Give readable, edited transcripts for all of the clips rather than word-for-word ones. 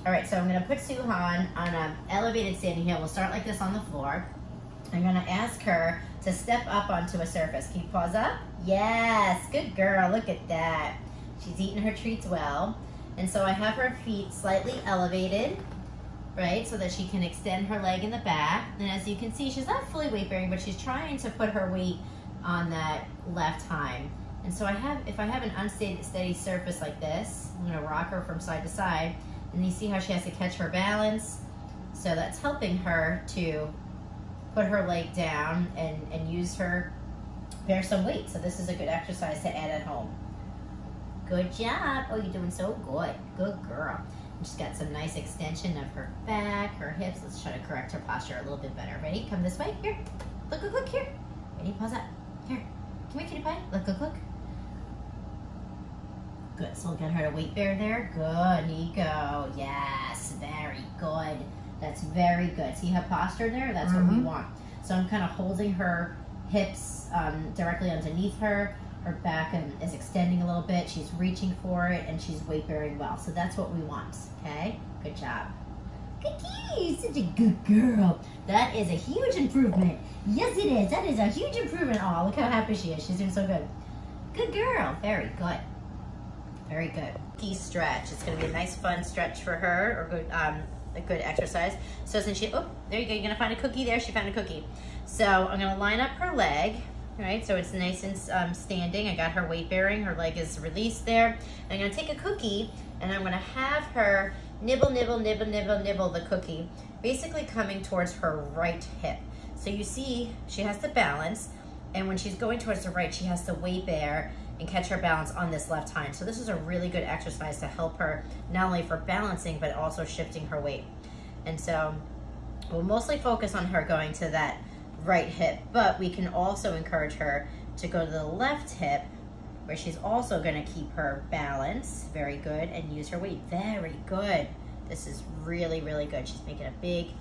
All right, so I'm gonna put Sühan on an elevated standing heel. We'll start like this on the floor. I'm gonna ask her to step up onto a surface. Can you pause up? Yes, good girl, look at that. She's eating her treats well. And so I have her feet slightly elevated, right, so that she can extend her leg in the back. And as you can see, she's not fully weight bearing, but she's trying to put her weight on that left hind. And so if I have an unsteady surface like this, I'm gonna rock her from side to side, and you see how she has to catch her balance. So that's helping her to put her leg down and use her, bear some weight. So this is a good exercise to add at home. Good job. Oh, you're doing so good. Good girl. And she's got some nice extension of her back, her hips. Let's try to correct her posture a little bit better. Ready? Come this way. Here. Look, look, look. Here. Ready? Pause up. Here. Come here, kitty pie. Look, look, look. Good. So we'll get her to weight bear there. Good, Nico. Yes. Very good. That's very good. See her posture there? That's what we want. So I'm kind of holding her hips directly underneath her. Her back is extending a little bit. She's reaching for it, and she's weight bearing well. So that's what we want. Okay? Good job. Good, such a good girl. That is a huge improvement. Yes, it is. That is a huge improvement. Oh, look how happy she is. She's doing so good. Good girl. Very good. Very good. Key stretch. It's going to be a nice, fun stretch for her, or good, a good exercise. So since she, oh, there you go. You're going to find a cookie there. She found a cookie. So I'm going to line up her leg. All right, so it's nice and standing. I got her weight bearing. Her leg is released there. I'm going to take a cookie, and I'm going to have her nibble, nibble, nibble, nibble, nibble the cookie, basically coming towards her right hip. So you see she has the balance, and when she's going towards the right, she has to weight bear and catch her balance on this left hind. So this is a really good exercise to help her, not only for balancing, but also shifting her weight. And so we'll mostly focus on her going to that right hip, but we can also encourage her to go to the left hip, where she's also going to keep her balance. Very good. And use her weight. Very good. This is really, really good. She's making a big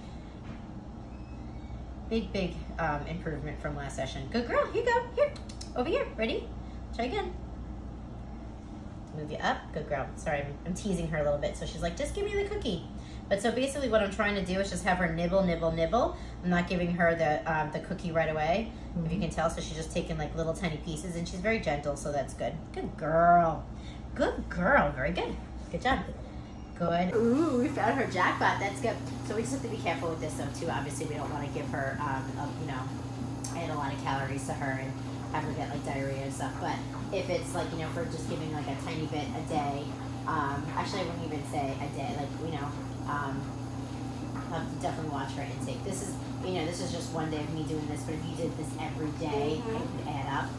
improvement from last session. Good girl. Here you go. Here. Over here. Ready? Try again. Move you up. Good girl. Sorry, I'm teasing her a little bit. So she's like, just give me the cookie. But so basically what I'm trying to do is just have her nibble, nibble, nibble. I'm not giving her the cookie right away, if you can tell. So she's just taking like little tiny pieces, and she's very gentle, so that's good. Good girl. Good girl. Very good. Good job. Good. Ooh, we found her jackpot. That's good. So we just have to be careful with this though too. Obviously we don't want to give her, you know, add a lot of calories to her and have her get like diarrhea and stuff. But if it's like, you know, if we're just giving like a tiny bit a day, actually I wouldn't even say a day, like, you know, have to definitely watch her intake. This is, you know, this is just one day of me doing this, but if you did this every day, it would add up.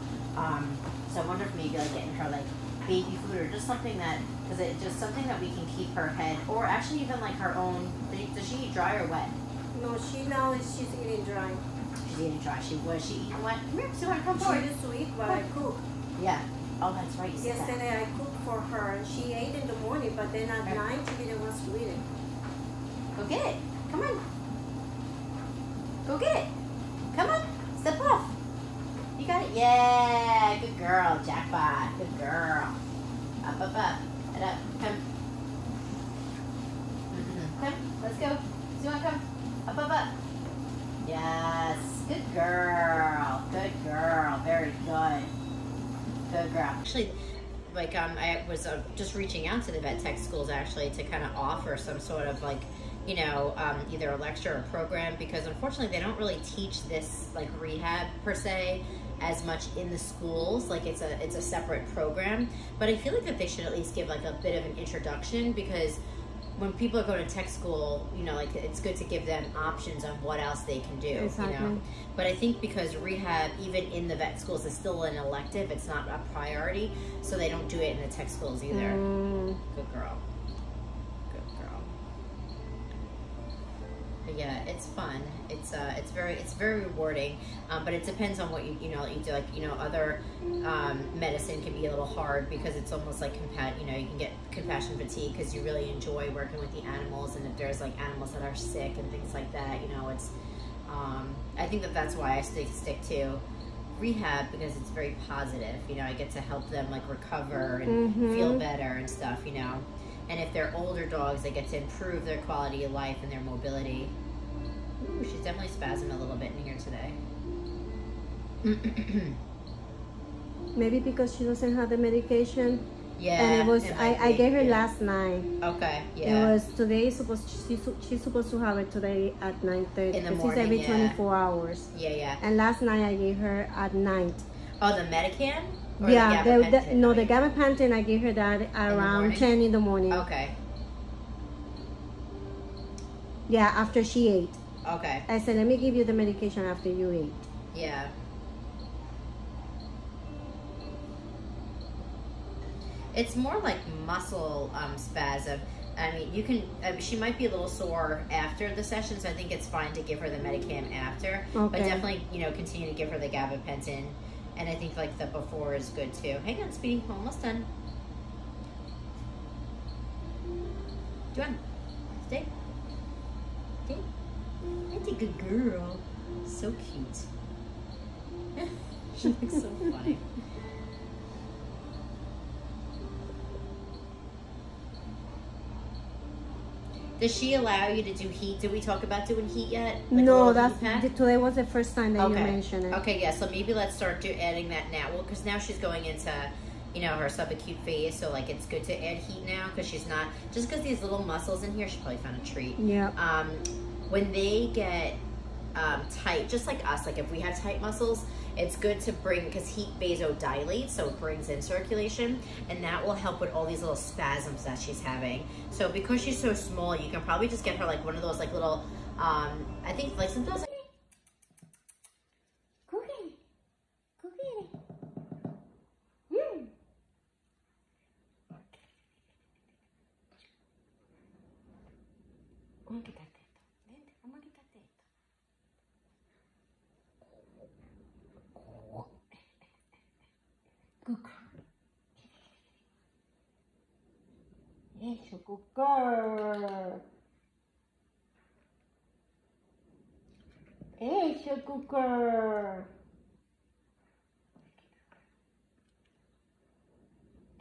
So I wonder if maybe like getting her like baby food, or just something that, because it's just something that we can keep her head, or actually even like her own. Does she eat dry or wet? No, she's eating dry. She's eating dry. She eating wet. Come here, Sühan, come forward. She used to eat, but I cook. Yeah. Oh, that's right. You said Yesterday that. I cooked for her, and she ate in the morning, but then at night she didn't want to eat it. Go get it. Come on. Go get it. Come on. Step off. You got it. Yeah. Good girl. Jackpot. Good girl. Up, up, up. And up. Come. Come. Let's go. Sühan, come. Up, up, up. Yes. Good girl. Good girl. Very good. Good girl. Actually, like I was just reaching out to the vet tech schools actually to kind of offer some sort of like, you know, either a lecture or program, because unfortunately they don't really teach this like rehab per se as much in the schools. Like it's a separate program, but I feel like that they should at least give like a bit of an introduction, because when people are going to tech school, you know, like it's good to give them options on what else they can do, exactly. You know. But I think because rehab, even in the vet schools, is still an elective, it's not a priority, so they don't do it in the tech schools either. Good girl. Good girl. But yeah, it's fun. It's very rewarding. But it depends on what you do. Like, you know, other medicine can be a little hard because it's almost like you know, you can get compassion fatigue because you really enjoy working with the animals, and if there's like animals that are sick and things like that, you know, it's I think that's why I stick to rehab, because it's very positive. You know, I get to help them like recover and feel better and stuff, you know. And if they're older dogs, they get to improve their quality of life and their mobility. Ooh, she's definitely spasming a little bit in here today. Maybe because she doesn't have the medication. Yeah. And it was I gave her yeah. last night. Okay. Yeah. It was today. She's supposed to have it today at 9:30. In the morning. It's every yeah. 24 hours. Yeah, yeah. And last night I gave her at night. Oh, the Medicam? Or Yeah, the gabapentin? no, the gabapentin, I gave her that around 10 in the morning. Okay. Yeah, after she ate. Okay. I said, let me give you the medication after you ate. Yeah. It's more like muscle spasm. I mean, you can. She might be a little sore after the session, so I think it's fine to give her the Medicam after. Okay. But definitely, continue to give her the gabapentin. And I think like the before is good too. Hang on, Speedy, almost done. Go on, stay. Stay. That's a good girl. So cute. She looks so funny. Does she allow you to do heat? Did we talk about doing heat yet? Like no, today was the first time that you mentioned it. Okay, yeah, so maybe let's start adding that now. Well, because now she's going into, her subacute phase, so like it's good to add heat now because she's not, just because these little muscles in here, she probably found a treat. Yeah. When they get tight, just like us, like if we have tight muscles, it's good to bring, because heat vasodilates, so it brings in circulation, and that will help with all these little spasms that she's having. So because she's so small, you can probably just get her like one of those like little, I think like sometimes like, Eso, good girl. Eso, good girl.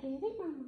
¿Qué mamá?